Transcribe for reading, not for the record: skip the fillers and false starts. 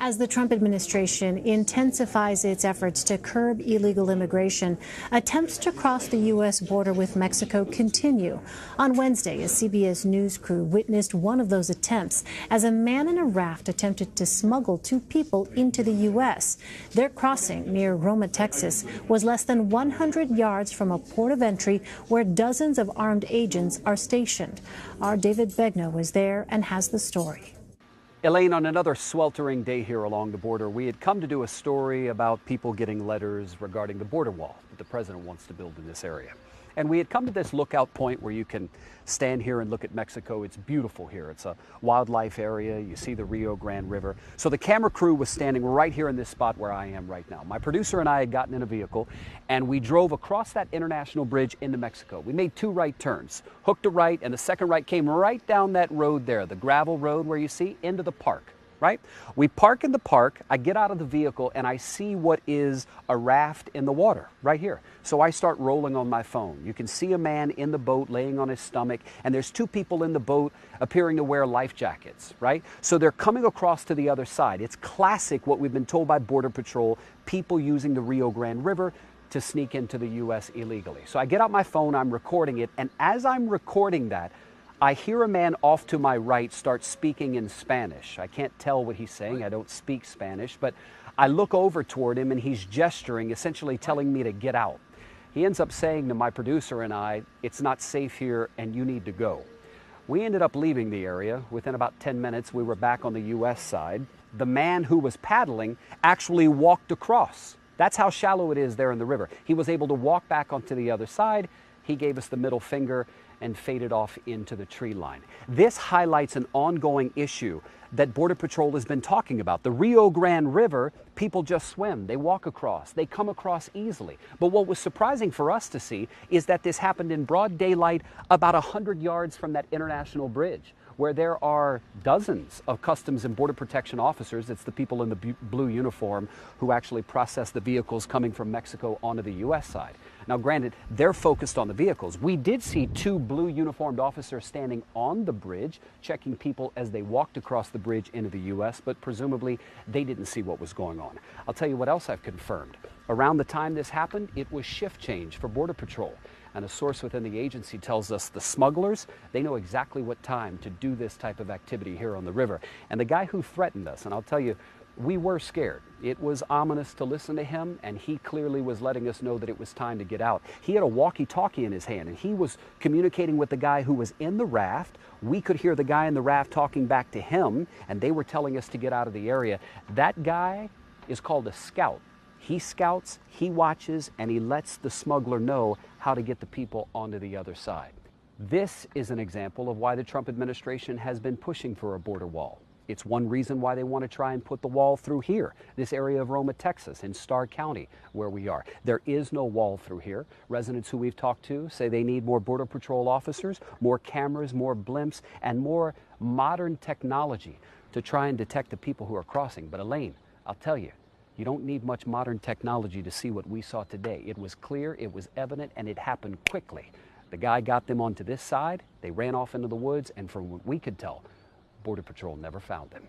As the Trump administration intensifies its efforts to curb illegal immigration, attempts to cross the U.S. border with Mexico continue. On Wednesday, a CBS News crew witnessed one of those attempts as a man in a raft attempted to smuggle two people into the U.S. Their crossing near Roma, Texas, was less than 100 yards from a port of entry where dozens of armed agents are stationed. Our David Begnaud was there and has the story. Elaine, on another sweltering day here along the border, we had come to do a story about people getting letters regarding the border wall that the president wants to build in this area. And we had come to this lookout point where you can stand here and look at Mexico. It's beautiful here. It's a wildlife area. You see the Rio Grande River. So the camera crew was standing right here in this spot where I am right now. My producer and I had gotten in a vehicle and we drove across that international bridge into Mexico. We made two right turns, hooked a right, and the second right came right down that road there, the gravel road where you see into the park. Right? We park in the park, I get out of the vehicle, and I see what is a raft in the water right here. So I start rolling on my phone. You can see a man in the boat laying on his stomach, and there's two people in the boat appearing to wear life jackets, right? So they're coming across to the other side. It's classic what we've been told by Border Patrol, people using the Rio Grande River to sneak into the U.S. illegally. So I get out my phone, I'm recording it, and as I'm recording that, I hear a man off to my right start speaking in Spanish. I can't tell what he's saying. I don't speak Spanish, but I look over toward him and he's gesturing, essentially telling me to get out. He ends up saying to my producer and I, "It's not safe here and you need to go." We ended up leaving the area. Within about 10 minutes, we were back on the U.S. side. The man who was paddling actually walked across. That's how shallow it is there in the river. He was able to walk back onto the other side. He gave us the middle finger and faded off into the tree line. This highlights an ongoing issue that Border Patrol has been talking about. The Rio Grande River, people just swim, they walk across, they come across easily. But what was surprising for us to see is that this happened in broad daylight about 100 yards from that international bridge, where there are dozens of Customs and Border Protection officers. It's the people in the blue uniform who actually process the vehicles coming from Mexico onto the U.S. side. Now, granted, they're focused on the vehicles. We did see two blue uniformed officers standing on the bridge, checking people as they walked across the bridge into the U.S., but presumably they didn't see what was going on. I'll tell you what else I've confirmed. Around the time this happened, it was shift change for Border Patrol. And a source within the agency tells us the smugglers, they know exactly what time to do this type of activity here on the river. And the guy who threatened us, and I'll tell you, we were scared. It was ominous to listen to him, and he clearly was letting us know that it was time to get out. He had a walkie-talkie in his hand, and he was communicating with the guy who was in the raft. We could hear the guy in the raft talking back to him, and they were telling us to get out of the area. That guy is called a scout. He scouts, he watches, and he lets the smuggler know how to get the people onto the other side. This is an example of why the Trump administration has been pushing for a border wall. It's one reason why they want to try and put the wall through here, this area of Roma, Texas, in Starr County, where we are. There is no wall through here. Residents who we've talked to say they need more Border Patrol officers, more cameras, more blimps, and more modern technology to try and detect the people who are crossing. But Elaine, I'll tell you, you don't need much modern technology to see what we saw today. It was clear, it was evident, and it happened quickly. The guy got them onto this side, they ran off into the woods, and from what we could tell, Border Patrol never found them.